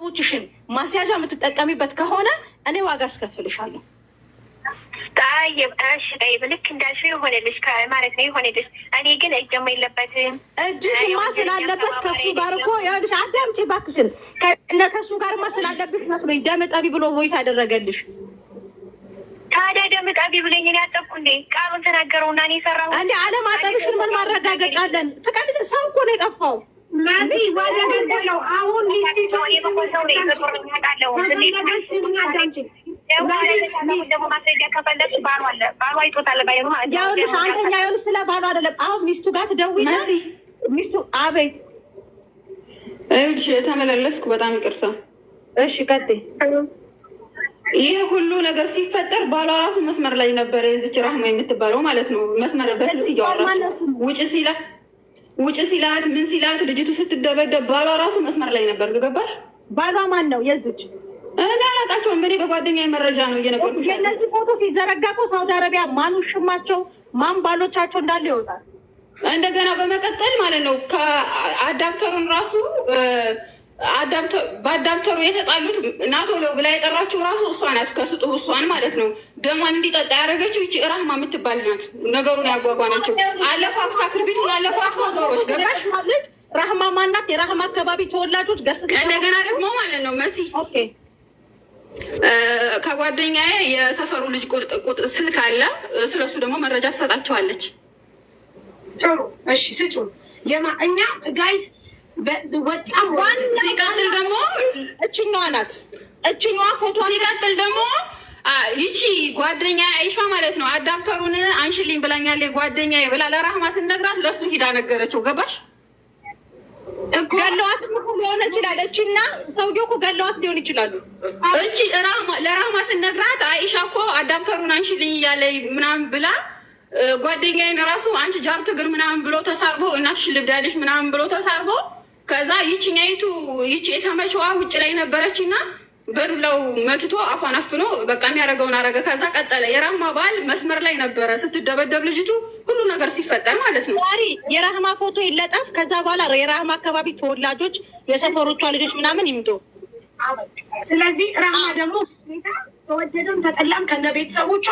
ቤተሰቦችሽን ማስያዣ የምትጠቀሚበት ከሆነ እኔ ዋጋ አስከፍልሻለሁ። طيب እሺ طيب ልክ እንዳልሽው ይሆንልሽ ማለት ነው ይሆንልሽ። እኔ ግን እጅ ደግሞ የለበትም እጅሽማ ስላለበት ከሱ ጋር እኮ ይኸውልሽ፣ አዳምጪ እባክሽን። ከሱ ጋርማ ስላለብሽ መስሎኝ ደም ጠቢ ብሎ ቮይስ አደረገልሽ። ታዲያ ደም ጠቢ ብለኝ እኔ አጠብኩ እንዴ? ቃሉን ተናገረውና እኔ ሰራው እንዴ? አለማጠብሽን ምን ማረጋገጫ አለን? ትቀልጅ ሰው እኮ ነው የጠፋው። ማዚ ዋደገደለው አሁን ሊስቲቶ ከፈለገች ምን አዳምጪ ደግሞ ማስረጃ ከፈለግሽ ባሏ አለ ባሏ ይጦታል ባይሩ ማለት ነው። ይኸውልሽ አንደኛ ይኸውልሽ ስለ ባሏ አይደለም አሁን ሚስቱ ጋር ትደውይ ሚስቱ አቤት ይኸውልሽ ተመላለስኩ በጣም ይቅርታ እሺ ቀጥይ ይሄ ሁሉ ነገር ሲፈጠር ባሏ ራሱ መስመር ላይ ነበር የዚች ራህማ የምትባለው ማለት ነው መስመር በስልክ እያወራች ውጭ ሲላት ምን ሲላት ልጅቱ ስትደበደብ ባሏ ራሱ መስመር ላይ ነበር ገባሽ ባሏ ማን ነው የዚች እኔ አላውቃቸውም እኔ በጓደኛ መረጃ ነው እየነገርኩሽ የእነዚህ ፎቶ ሲዘረጋ እኮ ሳውዲ አረቢያ ማን ውሽማቸው ማን ባሎቻቸው እንዳለ ይወጣል እንደገና በመቀጠል ማለት ነው ከአዳፕተሩን ራሱ በአዳፕተሩ የተጣሉት ናቶሎ ብላ የጠራችው ራሱ እሷ ናት ከስጡ እሷን ማለት ነው ደሟን እንዲጠጣ ያደረገችው ይቺ ራህማ የምትባል ናት ነገሩን ያጓጓናቸው አለኳኩሳ ክርቢቱን አለኳኩሳ ዞሮች ገባሽ ማለት ራህማ ማናት የራህማ አካባቢ ተወላጆች ገስ እንደገና ደግሞ ማለት ነው መሲ ኦኬ ከጓደኛዬ የሰፈሩ ልጅ ቁጥ ስልክ አለ ስለሱ ደግሞ መረጃ ትሰጣቸዋለች ጥሩ እሺ ስጩ እኛ ጋይስ በጣም ሲቀጥል ደግሞ እችኛዋ ናት እችኛዋ ፎቶ ሲቀጥል ደግሞ ይቺ ጓደኛ አይሻ ማለት ነው አዳፕተሩን አንሽልኝ ብላኛለች ጓደኛዬ ብላ ለራህማ ስነግራት ለሱ ሂዳ ነገረችው ገባሽ ገለዋት ሊሆን ይችላል እቺና ሰውዬው እኮ ገለዋት ሊሆን ይችላሉ እቺ ለራህማ ስነግራት አይሻ እኮ አዳፕተሩን አንሽልኝ እያለ ምናምን ብላ ጓደኛዬን ራሱ አንቺ ጃርት እግር ምናምን ብሎ ተሳርቦ እናትሽ ልብዳለሽ ምናምን ብሎ ተሳርቦ ከዛ ይቺኛይቱ ይቺ የተመቸዋ ውጭ ላይ ነበረችና በዱላው መትቶ አፏን አፍኖ በቃ የሚያደርገውን አረገ ከዛ ቀጠለ የራህማ ባል መስመር ላይ ነበረ ስትደበደብ ልጅቱ ሁሉ ነገር ሲፈጠር ማለት ነው ዛሬ የራህማ ፎቶ ይለጠፍ ከዛ በኋላ የራህማ አካባቢ ተወላጆች የሰፈሮቿ ልጆች ምናምን ይምጡ ስለዚህ ራህማ ደግሞ ተወደደም ተጠላም ከነ ቤተሰቦቿ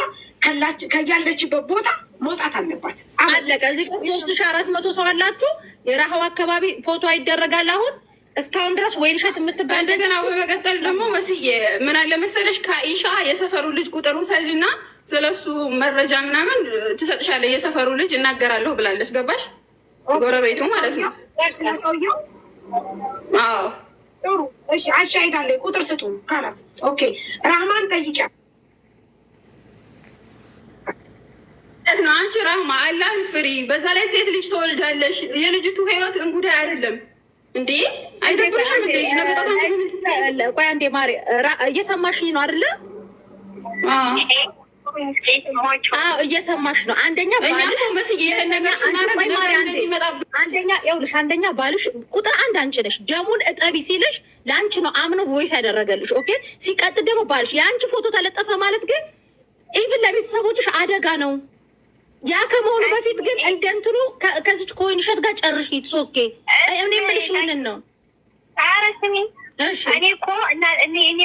ከያለችበት ቦታ መውጣት አለባት አለቀ እዚህ 3400 ሰው አላችሁ የራህማ አካባቢ ፎቶ ይደረጋል አሁን እስካሁን ድረስ ወይንሸት የምትባል እንደገና በመቀጠል ደግሞ መስዬ ምን አለ መሰለሽ ከኢሻ የሰፈሩ ልጅ ቁጥሩ ሰጅና ስለሱ መረጃ ምናምን ትሰጥሻለህ የሰፈሩ ልጅ እናገራለሁ ብላለች ገባሽ ጎረቤቱ ማለት ነው ሰውየው አዎ ጥሩ እሺ አሻይታለሁ ቁጥር ስጡ ካላስ ኦኬ ራህማን ጠይቂያ ነው አንቺ ራህማ አላህን ፍሪ በዛ ላይ ሴት ልጅ ተወልጃለሽ የልጅቱ ህይወት እንጉዳይ አይደለም እንዴ አይደብርሽም እንዴ ነገጣ ቆይ አንዴ ማሪ እየሰማሽኝ ነው አይደለ እየሰማሽ ነው አንደኛ ባልሽ መስዬ ይሄን ነገር ስናረግ አንደኛ ይኸውልሽ አንደኛ ባልሽ ቁጥር አንድ አንቺ ነሽ ደሙን እጠቢ ሲልሽ ለአንቺ ነው አምኖ ቮይስ ያደረገልሽ ኦኬ ሲቀጥል ደግሞ ባልሽ የአንቺ ፎቶ ተለጠፈ ማለት ግን ኢቭን ለቤተሰቦችሽ አደጋ ነው ያ ከመሆኑ በፊት ግን እንደንትኑ ከዚች ኮይንሸት ጋር ጨርሽ ይትሶኬ እኔ የምልሽ ይሄንን ነው አረስሚ እኔ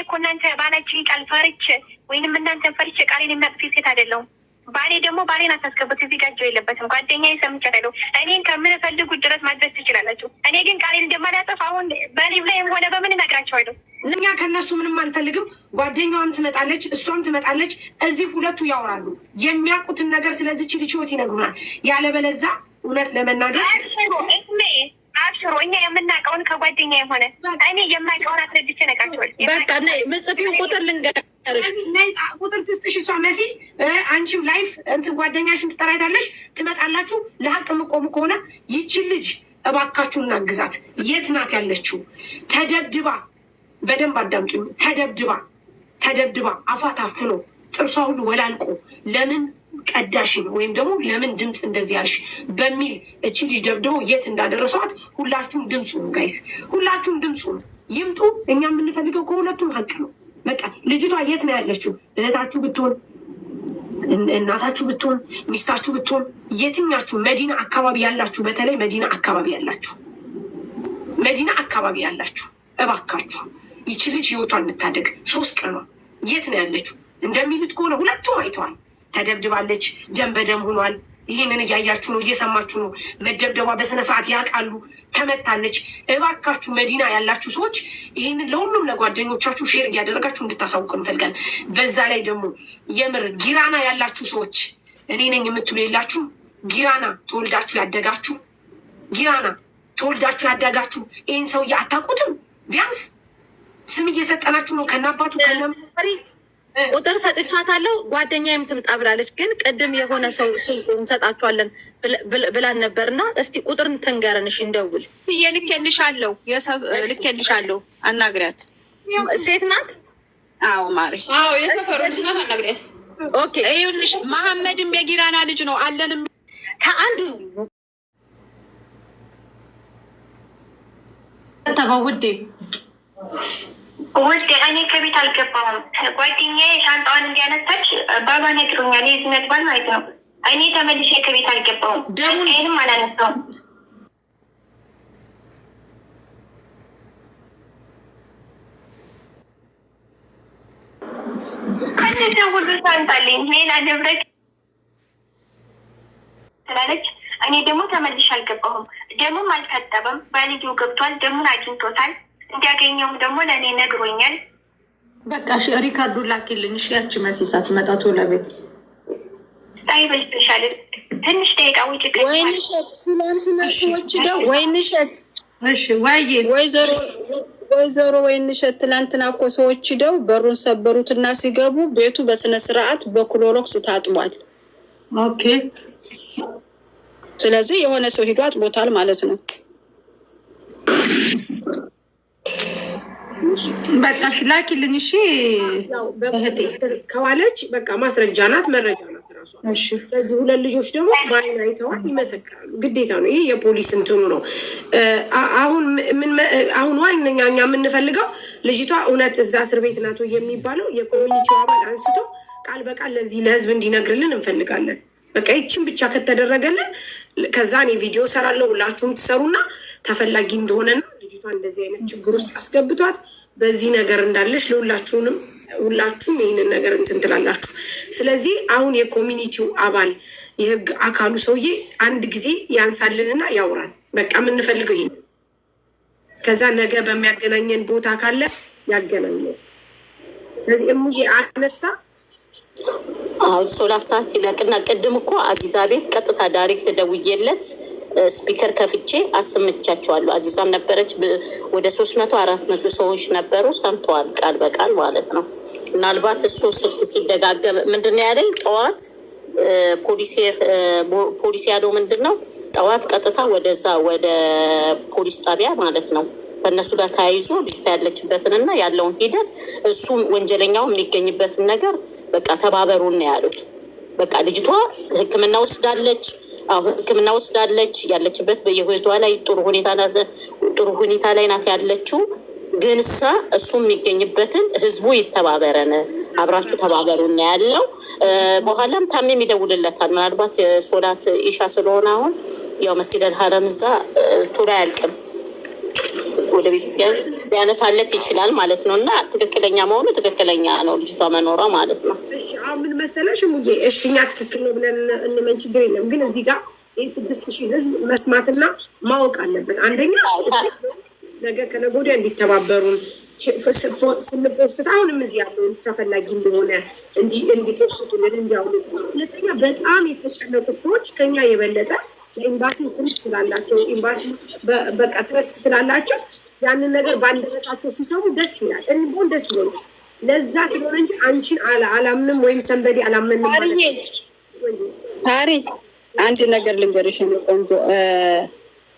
እኮ እናንተ ባላችሁኝ ቃል ፈርቼ ወይንም እናንተን ፈርቼ ቃሌን የሚያጥፊ ሴት አይደለሁም ባሌ ደግሞ ባሌን አታስገቡት እዚህ ጋር የለበትም ጓደኛዬ ሰምቻለሁ እኔን ከምንፈልጉት ድረስ ማድረስ ትችላላችሁ እኔ ግን ቃሌን እንደማላጠፍ አሁን በሊቭ ላይ ሆነ በምን እነግራቸዋለሁ እኛ ከነሱ ምንም አንፈልግም ጓደኛዋም ትመጣለች እሷም ትመጣለች እዚህ ሁለቱ ያወራሉ የሚያውቁትን ነገር ስለዚች ልጅ ህይወት ይነግሩናል ያለበለዛ እውነት ለመናገር አብሽሮ እኛ የምናውቀውን ከጓደኛ የሆነ እኔ የማውቀውን አስረድቼ እነግራቸዋለሁ በቃ ምጽፊው ቁጥር ልንገርሽ ቁጥር ትስጥሽ እሷ መሲ አንቺም ላይፍ እንትን ጓደኛሽን ትጠራይታለሽ ትመጣላችሁ ለሀቅ የምቆሙ ከሆነ ይችን ልጅ እባካችሁ እናግዛት የት ናት ያለችው ተደብድባ በደንብ አዳምጪኝ ተደብድባ አፏ ታፍኖ ጥርሷ ሁሉ ወላልቆ ለምን ቀዳሽን ወይም ደግሞ ለምን ድምፅ እንደዚህ ያልሽ በሚል እቺ ልጅ ደብድበው የት እንዳደረሷት ሁላችሁም ድምፁ ነው ጋይስ ሁላችሁም ድምፁ ነው ይምጡ እኛ የምንፈልገው ከሁለቱም ሀቅ ነው በቃ ልጅቷ የት ነው ያለችው እህታችሁ ብትሆን እናታችሁ ብትሆን ሚስታችሁ ብትሆን የትኛችሁ መዲና አካባቢ ያላችሁ በተለይ መዲና አካባቢ ያላችሁ እባካችሁ ይቺ ልጅ ህይወቷን እንድታደግ 3 ቀኗ የት ነው ያለችው? እንደሚሉት ከሆነ ሁለቱም አይተዋል። ተደብድባለች፣ ደም በደም ሆኗል። ይህንን እያያችሁ ነው፣ እየሰማችሁ ነው። መደብደቧ በስነ ስርዓት ያውቃሉ። ተመታለች። እባካችሁ መዲና ያላችሁ ሰዎች ይህንን ለሁሉም ለጓደኞቻችሁ ሼር እያደረጋችሁ እንድታሳውቅ እንፈልጋለን። በዛ ላይ ደግሞ የምር ጊራና ያላችሁ ሰዎች እኔ ነኝ የምትሉ የላችሁ። ጊራና ተወልዳችሁ ያደጋችሁ፣ ጊራና ተወልዳችሁ ያደጋችሁ ይህን ሰውዬ አታውቁትም? ቢያንስ ስም እየሰጠናችሁ ነው ከናባቱ ከነመሪ ቁጥር ሰጥቻታለሁ። ጓደኛዬም ትምጣ ብላለች። ግን ቅድም የሆነ ሰው ስልኩ እንሰጣችኋለን ብላን ነበር እና እስቲ ቁጥር ትንገረን። እሺ እንደውል ልኬልሻለሁ፣ ልኬልሻለሁ። አናግሪያት። ሴት ናት? አዎ ማሪ፣ አዎ የሰፈሩ ልጅ ናት። አናግሪያት። ኦኬ ይኸውልሽ መሐመድም የጊራና ልጅ ነው አለንም ከአንዱ ተባውዴ ውድ እኔ ከቤት አልገባሁም። ጓደኛዬ ሻንጣዋን እንዲያነሳች ባባ ነግሮኛል። የዝነት ባል ማለት ነው። እኔ ተመልሼ ከቤት አልገባሁም። ደሙንም አላነሳውም። ከዚህ ሁሉ ሻንጣልኝ ሌላ ንብረት ስላለች እኔ ደግሞ ተመልሼ አልገባሁም። ደሙም አልከተበም። በልጁ ገብቷል። ደሙን አግኝቶታል። እንዲያገኘውም ደግሞ ለእኔ ነግሮኛል። በቃ ሪካርዱ ላኪልኝ። እሺ ያቺ መሲሳት መጣ ቶሎ ቤት አይበልጥሻል። ትንሽ ደቂቃ ውጭ ወይንሸት ትናንትና ሰዎች ደው ወይንሸት እሺ ወይዘሮ ወይንሸት ትናንትና እኮ ሰዎች ደው በሩን ሰበሩትና ሲገቡ ቤቱ በስነ ስርዓት በክሎሮክስ ታጥቧል። ኦኬ ስለዚህ የሆነ ሰው ሂዶ አጥቦታል ማለት ነው። በቃ ላኪልኝ። እሺ እህቴ ከዋለች በቃ ማስረጃ ናት፣ መረጃ ናት ራሷ። ስለዚህ 2 ልጆች ደግሞ በዓይን አይተዋል፣ ይመሰክራሉ። ግዴታ ነው። ይሄ የፖሊስ እንትኑ ነው። አሁን ዋነኛ እኛ የምንፈልገው ልጅቷ እውነት እዛ እስር ቤት ናት የሚባለው የኮሚኒቲው አባል አንስቶ ቃል በቃል ለዚህ ለህዝብ እንዲነግርልን እንፈልጋለን። በቃ ይችን ብቻ ከተደረገልን ከዛ እኔ ቪዲዮ ሰራለሁ፣ ሁላችሁም ትሰሩና ተፈላጊ እንደሆነና ልጅቷ እንደዚህ አይነት ችግር ውስጥ አስገብቷት በዚህ ነገር እንዳለች ሁላችሁም ይህንን ነገር እንትን ትላላችሁ። ስለዚህ አሁን የኮሚኒቲው አባል የህግ አካሉ ሰውዬ አንድ ጊዜ ያንሳልንና ያውራል። በቃ የምንፈልገው ይሄ። ከዛ ነገ በሚያገናኘን ቦታ ካለ ያገናኘን። ስለዚህ እሙዬ አነሳ 3 ሰዓት ይለቅና ቅድም እኮ አዚዛ ቤት ቀጥታ ዳይሬክት ደውዬለት ስፒከር ከፍቼ አስምቻቸዋለሁ። አዚዛም ነበረች። ወደ 300-400 ሰዎች ነበሩ። ሰምተዋል ቃል በቃል ማለት ነው። ምናልባት እሱ ስልክ ሲደጋገም ምንድን ነው ያለኝ? ጠዋት ፖሊስ ያለው ምንድን ነው ጠዋት ቀጥታ ወደዛ ወደ ፖሊስ ጣቢያ ማለት ነው ከእነሱ ጋር ተያይዞ ልጅቷ ያለችበትንና ያለውን ሂደት እሱም ወንጀለኛው የሚገኝበትን ነገር በቃ ተባበሩን ነው ያሉት። በቃ ልጅቷ ሕክምና ወስዳለች። ያለችበት በየህይወቷ ላይ ጥሩ ሁኔታ ላይ ናት ያለችው። ግን እሱ የሚገኝበትን ህዝቡ ይተባበረን፣ አብራችሁ ተባበሩን ነው ያለው። በኋላም ታሜም ይደውልለታል። ምናልባት ሶላት ኢሻ ስለሆነ አሁን ያው መስጊደል ሀረም እዛ ቶሎ አያልቅም፣ ወደ ቤት ሊያነሳለት ይችላል ማለት ነው። እና ትክክለኛ መሆኑ ትክክለኛ ነው፣ ልጅቷ መኖሯ ማለት ነው። ምን መሰለሽ ሙዬ፣ እኛ ትክክል ነው ብለን እንመን ችግር የለም። ግን እዚህ ጋር ይህ 6,000 ህዝብ መስማትና ማወቅ አለበት። አንደኛ ነገ ከነገ ወዲያ እንዲተባበሩን ስንፖስት አሁንም እዚህ ያለውን ተፈላጊ እንደሆነ እንዲፖስቱልን እንዲያውሉ። ሁለተኛ በጣም የተጨነቁት ሰዎች ከኛ የበለጠ ለኤምባሲ ትምህርት ስላላቸው ኤምባሲ በቃ ትረስት ስላላቸው ያንን ነገር በአንደበታቸው ሲሰሙ ደስ ይላል። እኔ ቦን ደስ ይለኛል። ለዛ ስለሆነ እንጂ አንቺን አላምንም ወይም ሰንበዴ አላምንም ማለት ታሪክ አንድ ነገር ልንገርሽ ቆንጆ።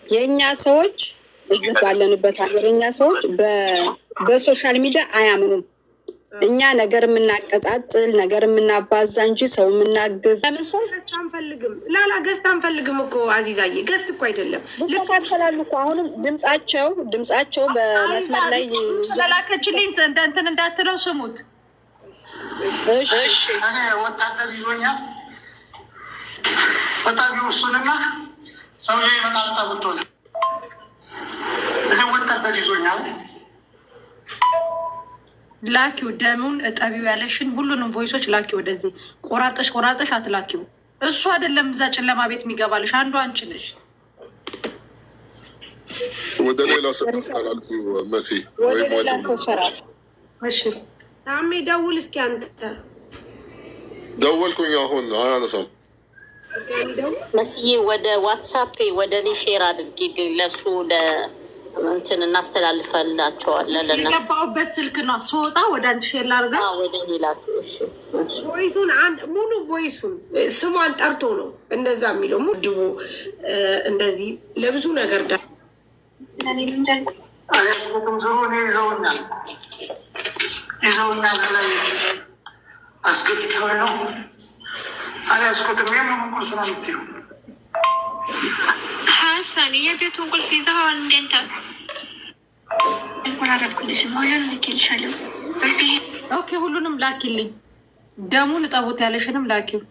የእኛ ሰዎች እዚህ ባለንበት ሀገር የእኛ ሰዎች በሶሻል ሚዲያ አያምኑም። እኛ ነገር የምናቀጣጥል ነገር የምናባዛ እንጂ ሰው የምናግዝ ገዝት አንፈልግም። ላላ ገዝት አንፈልግም እኮ አዚዛዬ፣ ገዝት እኮ አይደለም ልካፈላሉ እኮ አሁንም ድምጻቸው በመስመር ላይ ተላከችልኝ። እንትን እንዳትለው ስሙት። እሺ እኔ ወታደር ይዞኛል። በጣም ይወሱንና ሰውዬ ይመጣል ተብሎ እኔ ወታደር ይዞኛል። ላኪው ደሙን እጠቢው ያለሽን ሁሉንም ቮይሶች ላኪው ወደዚህ። ቆራርጠሽ አትላኪው። እሱ አይደለም እዛ ጨለማ ቤት የሚገባልሽ አንዱ አንቺ ነሽ። ወደ ሌላ ሰው አስተላልፉ መሲ ወይ እሺ ታሜ ደውል እስኪ አንተ። ደወልኩኝ አሁን አያነሳም። መስዬ ወደ ዋትሳፕ ወደ እኔ ሼር አድርጊ ለሱ እንትን እናስተላልፈላቸዋለን። ለእነሱ የገባሁበት ስልክ ነው ስወጣ ወደ አንድ ሼር ላድርጋ ወደ ሌላ። ቮይሱን ሙሉ ቮይሱን ስሟን ጠርቶ ነው እንደዛ የሚለው ሙድቡ እንደዚህ ለብዙ ነገር ዳ አያስኩትም ዝሩ እኔ ይዘውኛል ላይ አስገድተው ነው አያስኩትም የምን ቁልፍ ነው የምትይው? ሀሰን የቤቱን ቁልፍ ይዘኸዋል እንዴ? አንተ አልቆራረጥኩልሽም። ሁሉንም ልኬልሻለሁ። ኦኬ ሁሉንም ላኪልኝ። ደሙን እጠቡት ያለሽንም ላኪው።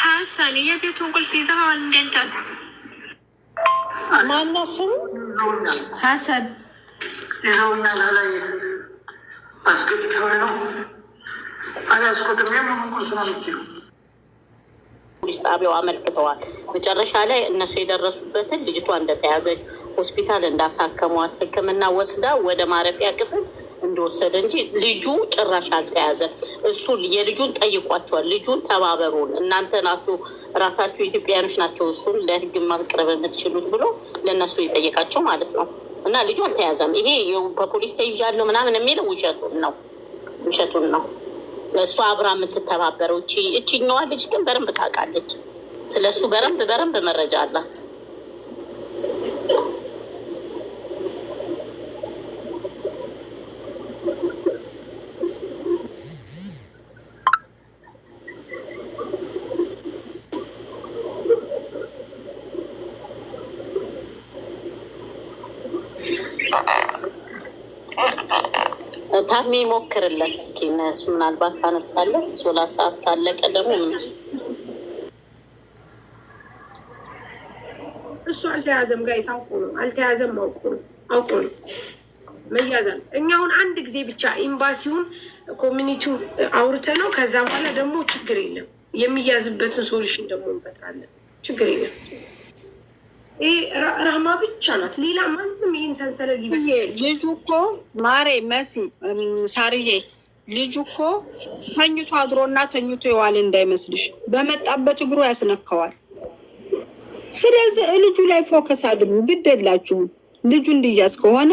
ሀሰን የቤቱን ቁልፍ ይዘኸዋል እንዴ? አንተ ማነው ስሙ? ሀሰን ይዘውኛል ላይ አስገድተው ነው አያስኩትም የምን ቁልፍ ነው የምትይው? ፖሊስ ጣቢያው አመልክተዋል። መጨረሻ ላይ እነሱ የደረሱበትን ልጅቷ እንደተያዘች ሆስፒታል እንዳሳከሟት ሕክምና ወስዳ ወደ ማረፊያ ክፍል እንደወሰደ እንጂ ልጁ ጭራሽ አልተያዘም። እሱ የልጁን ጠይቋቸዋል። ልጁን ተባበሩን እናንተ ናችሁ ራሳችሁ ኢትዮጵያኖች ናቸው እሱን ለሕግ ማቅረብ የምትችሉት ብሎ ለእነሱ የጠየቃቸው ማለት ነው። እና ልጁ አልተያዘም። ይሄ በፖሊስ ተይዣለሁ ምናምን የሚለው ውሸቱን ነው። እሱ አብራ የምትተባበረው እችኛዋ ልጅ ግን በደንብ ታውቃለች። ስለ እሱ በደንብ መረጃ አላት። ታሜ ሞክርለት እስኪ እነሱ ምናልባት ታነሳለት። 3 ሰዓት ካለቀ ደግሞ እሱ አልተያዘም። ጋይስ አልተያዘም። አውቆ ነው መያዛል። እኛ አሁን አንድ ጊዜ ብቻ ኤምባሲውን ኮሚኒቲው አውርተ ነው። ከዛ በኋላ ደግሞ ችግር የለም የሚያዝበትን ሶሉሽን ደግሞ እንፈጥራለን። ችግር የለም። ይሄ ራህማ ብቻ ናት። ሌላ ማንም ይህን ሰንሰለት ልጁ እኮ ማሬ መሲ ሳርዬ ልጁ እኮ ተኝቶ አድሮና ተኝቶ የዋለ እንዳይመስልሽ በመጣበት እግሩ ያስነካዋል። ስለዚህ ልጁ ላይ ፎከስ አድርጉ። ግድ የላችሁም። ልጁ እንዲያዝ ከሆነ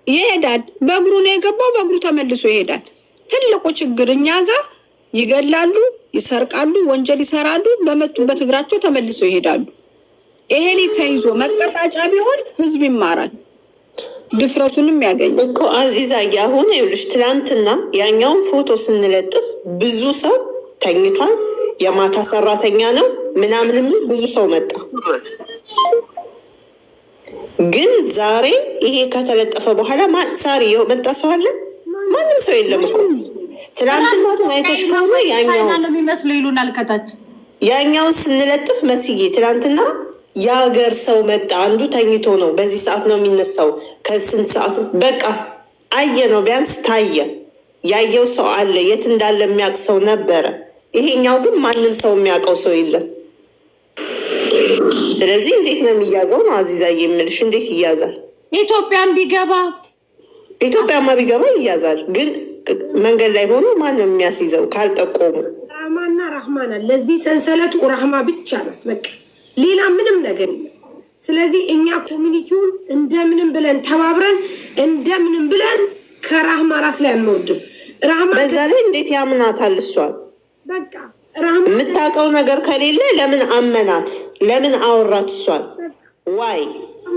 ይሄዳል። በእግሩ ነው የገባው፣ በእግሩ ተመልሶ ይሄዳል። ትልቁ ችግር እኛ ጋር ይገላሉ፣ ይሰርቃሉ፣ ወንጀል ይሰራሉ። በመጡበት እግራቸው ተመልሰው ይሄዳሉ። ይሄን ተይዞ መቀጣጫ ቢሆን ህዝብ ይማራል፣ ድፍረቱንም ያገኛል እኮ አዚዛ። አሁን ይኸውልሽ ትላንትና ያኛውን ፎቶ ስንለጥፍ ብዙ ሰው ተኝቷል፣ የማታ ሰራተኛ ነው ምናምንም ብዙ ሰው መጣ። ግን ዛሬ ይሄ ከተለጠፈ በኋላ ሳሪ መጣ ሰው አለ? ማንም ሰው የለም እኮ። ትላንትና አይተሽ ከሆነ ያኛውን ስንለጥፍ መስዬ ትላንትና የሀገር ሰው መጣ። አንዱ ተኝቶ ነው፣ በዚህ ሰዓት ነው የሚነሳው። ከስንት ሰዓት በቃ አየ ነው፣ ቢያንስ ታየ። ያየው ሰው አለ፣ የት እንዳለ የሚያውቅ ሰው ነበረ። ይሄኛው ግን ማንም ሰው የሚያውቀው ሰው የለም። ስለዚህ እንዴት ነው የሚያዘው ነው አዚዛ የምልሽ። እንዴት ይያዛል? ኢትዮጵያማ ቢገባ ይያዛል። ግን መንገድ ላይ ሆኖ ማን ነው የሚያስይዘው ካልጠቆሙ? ራህማና ራህማና ለዚህ ሰንሰለቱ ራህማ ብቻ ናት። በቃ ሌላ ምንም ነገር የለም። ስለዚህ እኛ ኮሚኒቲውን እንደምንም ብለን ተባብረን እንደምንም ብለን ከራህማ ራስ ላይ አንወርድም። ራህማ በዛ ላይ እንዴት ያምናታል? እሷን በቃ ራህማ የምታውቀው ነገር ከሌለ ለምን አመናት? ለምን አወራት? እሷን ዋይ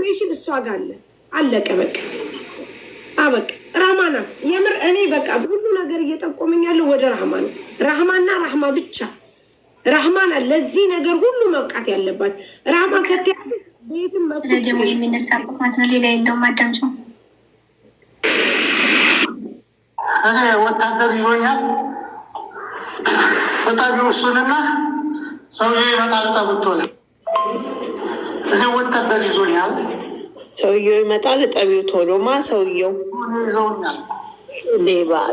ሜሽን እሷ ጋር አለ። አለቀ በቃ አበቃ። ራህማ ናት የምር። እኔ በቃ ሁሉ ነገር እየጠቆመኝ ያለው ወደ ራህማ ነው። ራህማና ራህማ ብቻ። ራህማን ለዚህ ነገር ሁሉ መብቃት ያለባት ራህማ ከተ ቤትም ደግሞ የሚነሳበት ማለት ነው። ሌላ የለውም። አዳምጪ። እኔ ወታደር ይዞኛል። ተጣቢው እሱንና ሰውዬ ይመጣል። ጠብቶል እኔ ወታደር ይዞኛል። ሰውየው ይመጣል። ጠቢው ቶሎማ ሰውየው ይዘውኛል።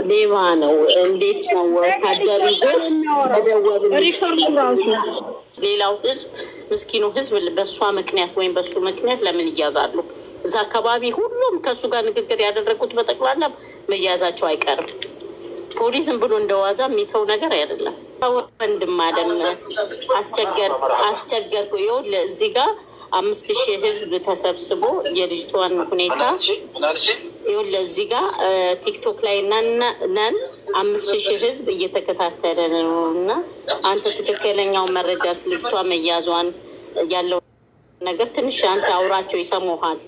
ሌባ ነው። እንዴት ነው ወታደር ይዞት መደወል? ሪከርዱ ራሱ ሌላው ህዝብ ምስኪኑ ህዝብ በእሷ ምክንያት ወይም በሱ ምክንያት ለምን ይያዛሉ? እዛ አካባቢ ሁሉም ከእሱ ጋር ንግግር ያደረጉት በጠቅላላ መያዛቸው አይቀርም። ፖሊስ ዝም ብሎ እንደዋዛ የሚተው ነገር አይደለም። ወንድም አለም አስቸገርኩ። ይኸውልህ እዚህ ጋር 5000 ህዝብ ተሰብስቦ የልጅቷን ሁኔታ ይኸውልህ እዚህ ጋር ቲክቶክ ላይ ነን 5000 ህዝብ እየተከታተለ ነው። እና አንተ ትክክለኛው መረጃ ልጅቷ መያዟን ያለው ነገር ትንሽ አንተ አውራቸው ይሰሙሃል።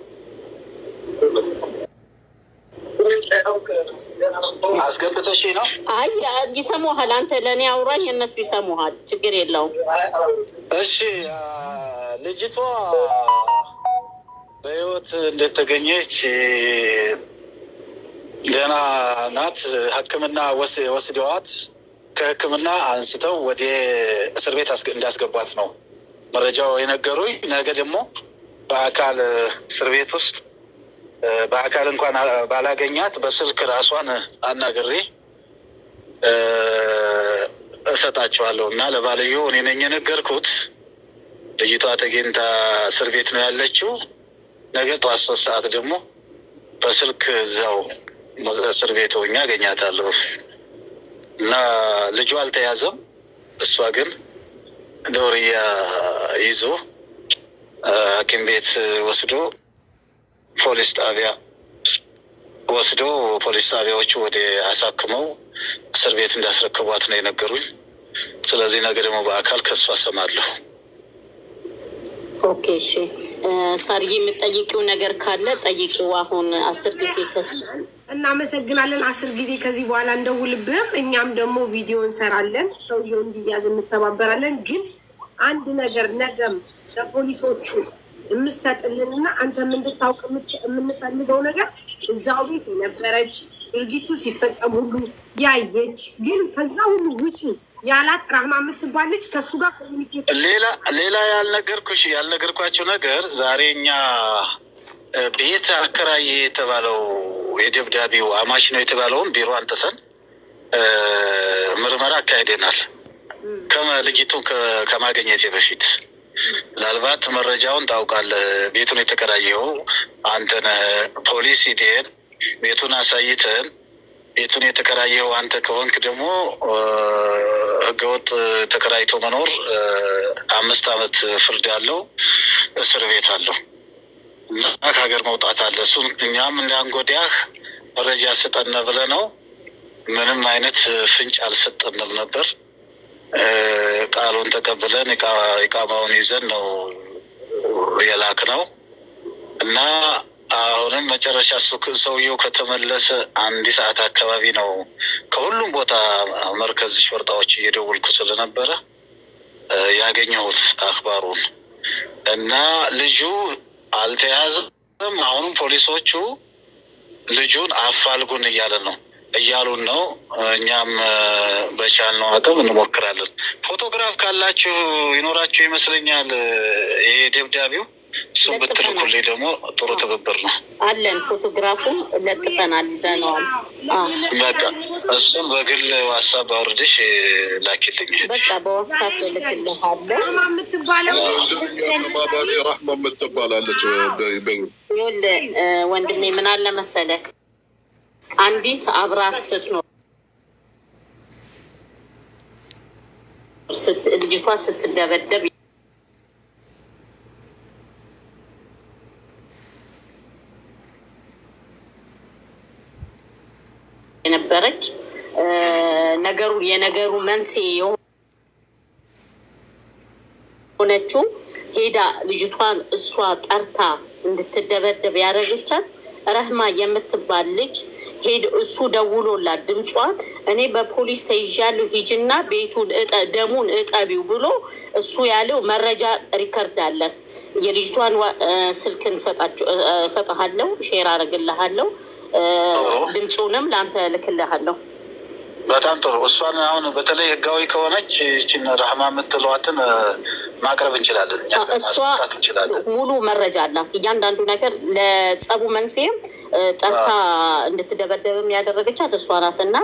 አስገብተሽ ነው? አይ ይሰሙሃል። አንተ ለእኔ አውራኝ፣ እነሱ ይሰሙሃል። ችግር የለውም። እሺ ልጅቷ በህይወት እንደተገኘች ደህና ናት። ሕክምና ወስደዋት ከሕክምና አንስተው ወደ እስር ቤት እንዳስገባት ነው መረጃው የነገሩኝ። ነገ ደግሞ በአካል እስር ቤት ውስጥ በአካል እንኳን ባላገኛት በስልክ ራሷን አናግሬ እሰጣቸዋለሁ እና ለባልየው እኔ ነኝ የነገርኩት። ልጅቷ ተገኝታ እስር ቤት ነው ያለችው። ነገ ጠዋት 3 ሰዓት ደግሞ በስልክ እዛው እስር ቤት ሆኜ አገኛታለሁ እና ልጁ አልተያዘም። እሷ ግን ዶርያ ይዞ ሐኪም ቤት ወስዶ ፖሊስ ጣቢያ ወስዶ ፖሊስ ጣቢያዎቹ ወደ አሳክመው እስር ቤት እንዳስረክቧት ነው የነገሩኝ። ስለዚህ ነገ ደግሞ በአካል ከሷ እሰማለሁ። ኦኬ እሺ። ሳርዬ የምትጠይቂው ነገር ካለ ጠይቂው። አሁን 10 ጊዜ እናመሰግናለን። 10 ጊዜ ከዚህ በኋላ እንደውልብህም። እኛም ደግሞ ቪዲዮ እንሰራለን፣ ሰውየው እንዲያዝ እንተባበራለን። ግን አንድ ነገር ነገም ለፖሊሶቹ የምትሰጥልንና አንተም እንድታውቅ የምንፈልገው ነገር እዛው ቤት የነበረች ድርጊቱ ሲፈጸም ሁሉ ያየች ግን ከዛ ሁሉ ውጪ ያላት ራህማ የምትባል ልጅ ከእሱ ጋር ኮሚኒኬት ሌላ ያልነገርኳቸው ነገር ዛሬ እኛ ቤት አከራዬ የተባለው የደብዳቤው አማች ነው የተባለውን ቢሮ አንጥተን ምርመራ አካሄደናል። ልጅቱን ከማግኘቴ በፊት ምናልባት መረጃውን ታውቃለህ። ቤቱን የተከራየው አንተ ነህ። ፖሊስ ሂደን ቤቱን አሳይተን ቤቱን የተከራየው አንተ ከሆንክ ደግሞ ህገወጥ ተከራይቶ መኖር 5 ዓመት ፍርድ ያለው እስር ቤት አለው እና ከሀገር መውጣት አለ። እሱን እኛም እንዳንጎዳህ መረጃ ስጠን ብለህ ነው። ምንም አይነት ፍንጭ አልሰጠንም ነበር። ቃሉን ተቀብለን ኢቃማውን ይዘን ነው የላክ ነው እና አሁንም መጨረሻ ሰውየው ከተመለሰ 1 ሰዓት አካባቢ ነው ከሁሉም ቦታ መርከዝ ሾርጣዎች እየደወልኩ ስለነበረ ያገኘሁት አክባሩን እና ልጁ አልተያዘም። አሁንም ፖሊሶቹ ልጁን አፋልጉን እያሉን ነው። እኛም በቻልነው አቅም እንሞክራለን። ፎቶግራፍ ካላችሁ ይኖራችሁ ይመስለኛል። ይሄ ደብዳቤው እሱም ብትልኩልኝ ደግሞ ጥሩ ትብብር ነው አለን። ፎቶግራፉን ለጥፈናል፣ ይዘነዋል። በቃ እሱን በግል ዋትሳፕ አውርድሽ ላኪልኝ። በቃ በዋትሳፕ ልክልሃለሁ። ተባባሪ ራህማ የምትባላለች። ይኸውልህ ወንድሜ ምን አለ መሰለህ፣ አንዲት አብራት ስትኖር ልጅቷ ስትደበደብ የነበረች የነገሩ መንስኤ የሆነችው ሄዳ ልጅቷን እሷ ጠርታ እንድትደበደብ ያደረገቻት ረህማ የምትባል ልጅ እሱ ደውሎላት ድምጿን እኔ በፖሊስ ተይዣለሁ ሂጂና ቤቱን ደሙን እጠቢው ብሎ እሱ ያለው መረጃ ሪከርድ አለን። የልጅቷን ስልክን ሰጠሃለሁ፣ ሼር አደርግልሃለሁ፣ ድምፁንም ለአንተ ልክልሃለሁ። በጣም ጥሩ። እሷን አሁን በተለይ ህጋዊ ከሆነች ይህችን ረህማ የምትለዋትን ማቅረብ እንችላለን። እሷ ሙሉ መረጃ አላት። እያንዳንዱ ነገር ለጸቡ መንስኤም ጠርታ እንድትደበደብም ያደረገቻት እሷ ናት እና